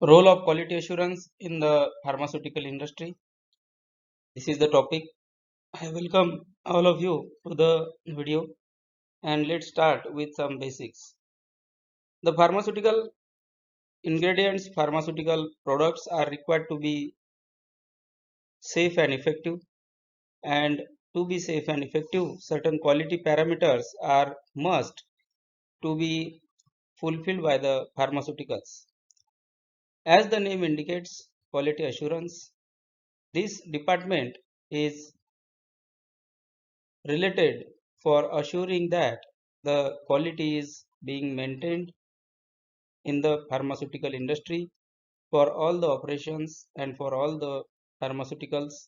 Role of quality assurance in the pharmaceutical industry. This is the topic. I welcome all of you to the video and let's start with some basics. The pharmaceutical ingredients, pharmaceutical products are required to be safe and effective, and to be safe and effective, certain quality parameters are must to be fulfilled by the pharmaceuticals. As the name indicates, quality assurance, this department is related for assuring that the quality is being maintained in the pharmaceutical industry for all the operations and for all the pharmaceuticals,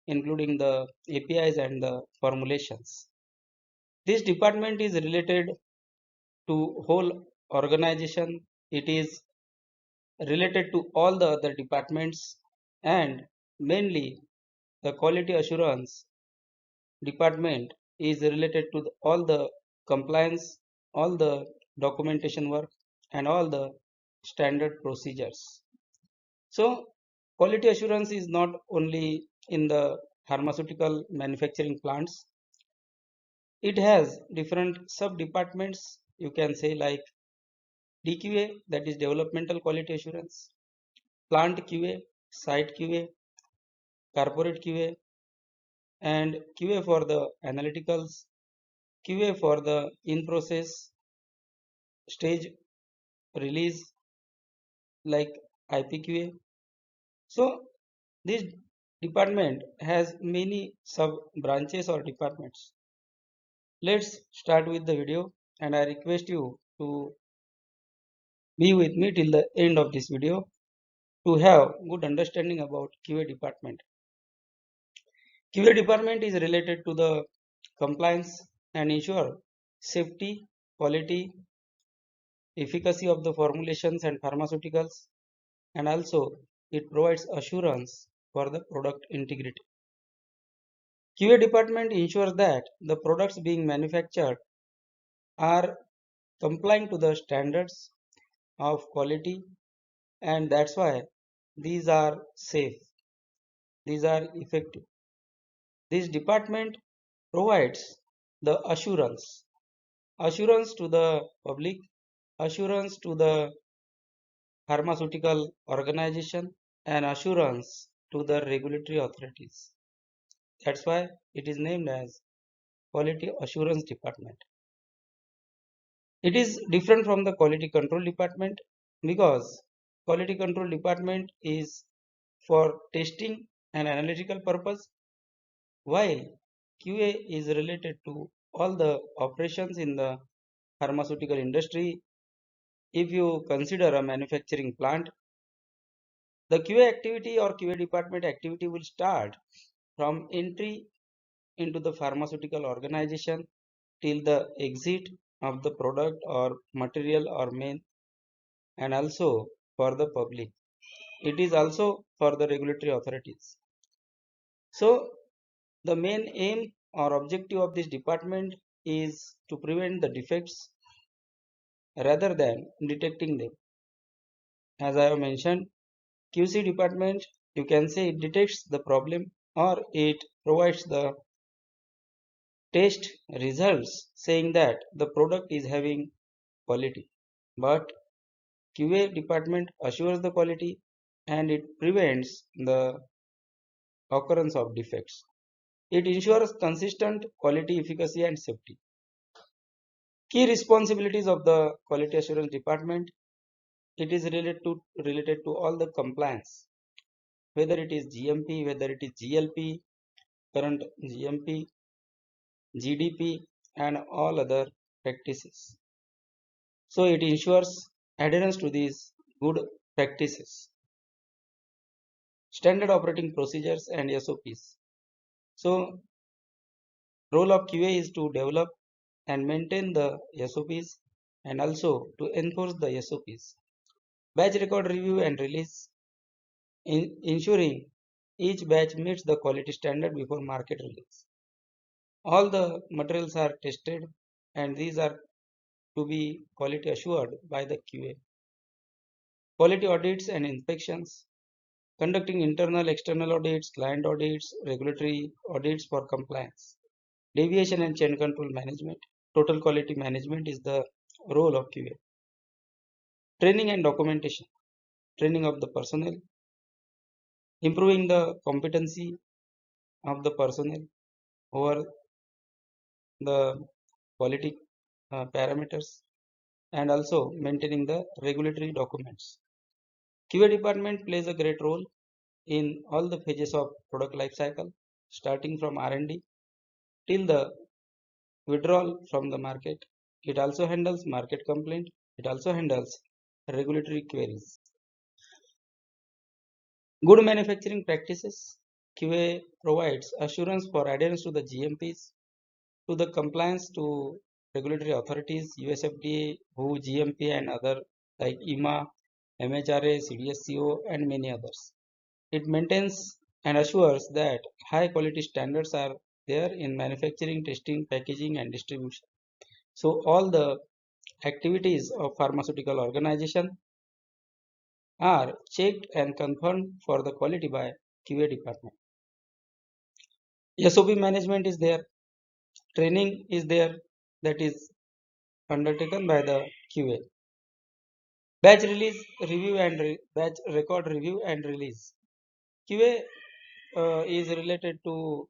including the APIs and the formulations. This department is related to whole organization. It is related to all the other departments, and mainly the quality assurance department is related to all the compliance, all the documentation work, and all the standard procedures. So, quality assurance is not only in the pharmaceutical manufacturing plants, it has different sub departments. You can say, like DQA, that is developmental quality assurance, plant QA, site QA, corporate QA, and QA for the analyticals, QA for the in process stage release, like IPQA. So this department has many sub branches or departments. Let's start with the video, and I request you to be with me till the end of this video to have good understanding about QA department. QA department is related to the compliance and ensure safety, quality, efficacy of the formulations and pharmaceuticals, and also it provides assurance for the product integrity. QA department ensures that the products being manufactured are complying to the standards of quality, and that's why these are safe, these are effective. This department provides the assurance to the public, assurance to the pharmaceutical organization, and assurance to the regulatory authorities. That's why it is named as quality assurance department. It is different from the quality control department because quality control department is for testing and analytical purpose, while QA is related to all the operations in the pharmaceutical industry. If you consider a manufacturing plant, the QA activity or QA department activity will start from entry into the pharmaceutical organization till the exit of the product or material or main, and also for the public. It is also for the regulatory authorities. So the main aim or objective of this department is to prevent the defects rather than detecting them. As I have mentioned, QC department, you can say it detects the problem or it provides the test results saying that the product is having quality. But QA department assures the quality and it prevents the occurrence of defects. It ensures consistent quality, efficacy, and safety. Key responsibilities of the quality assurance department. It is related to all the compliance, whether it is GMP, whether it is GLP, current GMP, GDP, and all other practices. So it ensures adherence to these good practices, standard operating procedures, and SOPs. So role of QA is to develop and maintain the SOPs and also to enforce the SOPs. Batch record review and release, ensuring each batch meets the quality standard before market release. All the materials are tested and these are to be quality assured by the QA. quality audits and inspections, conducting internal, external audits, client audits, regulatory audits for compliance, deviation and change control management. Total quality management is the role of QA. Training and documentation, training of the personnel, improving the competency of the personnel over the quality parameters, and also maintaining the regulatory documents. QA department plays a great role in all the phases of product life cycle, starting from R&D till the withdrawal from the market. It also handles market complaint. It also handles regulatory queries. Good manufacturing practices. QA provides assurance for adherence to the GMPs, to the compliance to regulatory authorities, USFDA, WHO, GMP, and other like EMA, MHRA, CDSCO, and many others. It maintains and assures that high quality standards are there in manufacturing, testing, packaging, and distribution. So all the activities of pharmaceutical organization are checked and confirmed for the quality by QA department. SOP management is there, training is there, that is undertaken by the QA. Batch release, review and batch record review and release. QA is related to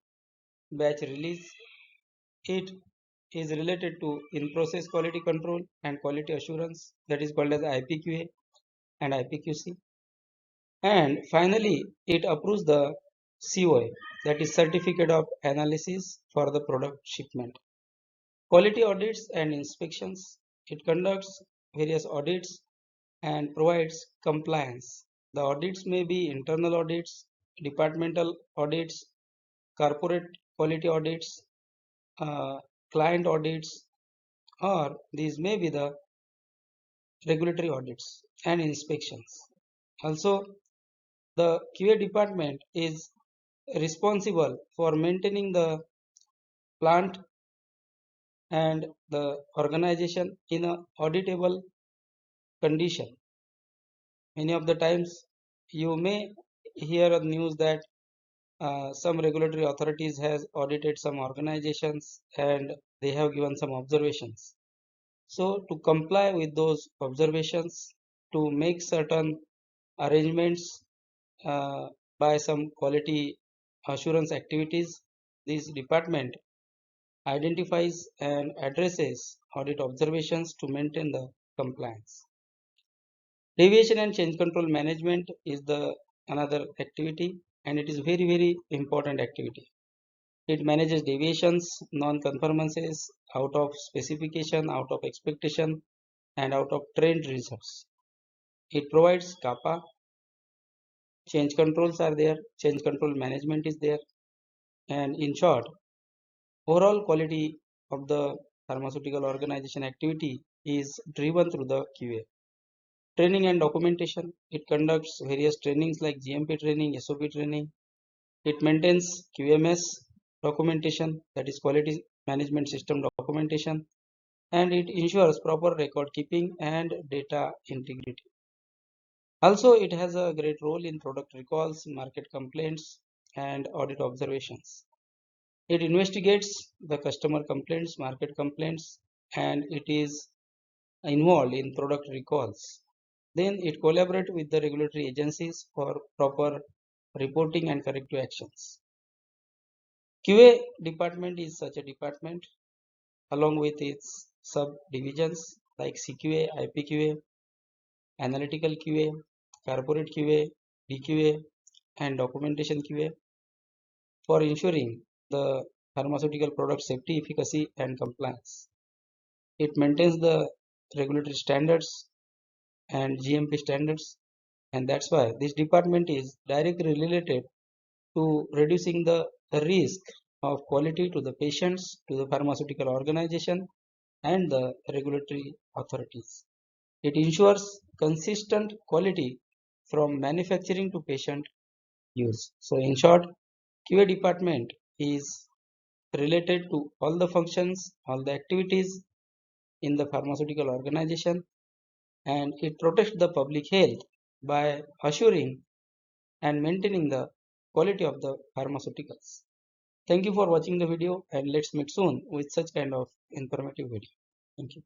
batch release. It is related to in-process quality control and quality assurance, that is called as IPQA and IPQC. And finally, it approves the COA, that is Certificate of Analysis for the product shipment. Quality audits and inspections. It conducts various audits and provides compliance. The audits may be internal audits, departmental audits, corporate quality audits, uh, client audits, or these may be the regulatory audits and inspections. Also, the QA department is responsible for maintaining the plant and the organization in a auditable condition. Many of the times you may hear a news that some regulatory authorities has audited some organizations and they have given some observations. So to comply with those observations, to make certain arrangements by some quality assurance activities, this department identifies and addresses audit observations to maintain the compliance. Deviation and change control management is the another activity, and it is very important activity. It manages deviations, non-conformances out of specification, out of expectation, and out of trend results. It provides kappa, change controls are there, change control management is there, and in short, overall quality of the pharmaceutical organization activity is driven through the QA. Training and documentation. It conducts various trainings like GMP training, SOP training. It maintains QMS documentation, that is quality management system documentation, and it ensures proper record keeping and data integrity. Also, it has a great role in product recalls, market complaints, and audit observations. It investigates the customer complaints, market complaints, and it is involved in product recalls. Then it collaborates with the regulatory agencies for proper reporting and corrective actions. QA department is such a department along with its subdivisions like CQA, IPQA, analytical QA, corporate QA, DQA, and documentation QA for ensuring the pharmaceutical product safety, efficacy, and compliance. It maintains the regulatory standards and GMP standards, and that's why this department is directly related to reducing the risk of quality to the patients, to the pharmaceutical organization, and the regulatory authorities. It ensures consistent quality from manufacturing to patient use. So in short, QA department is related to all the functions, all the activities in the pharmaceutical organization, and it protects the public health by assuring and maintaining the quality of the pharmaceuticals. Thank you for watching the video and let's meet soon with such kind of informative video. Thank you.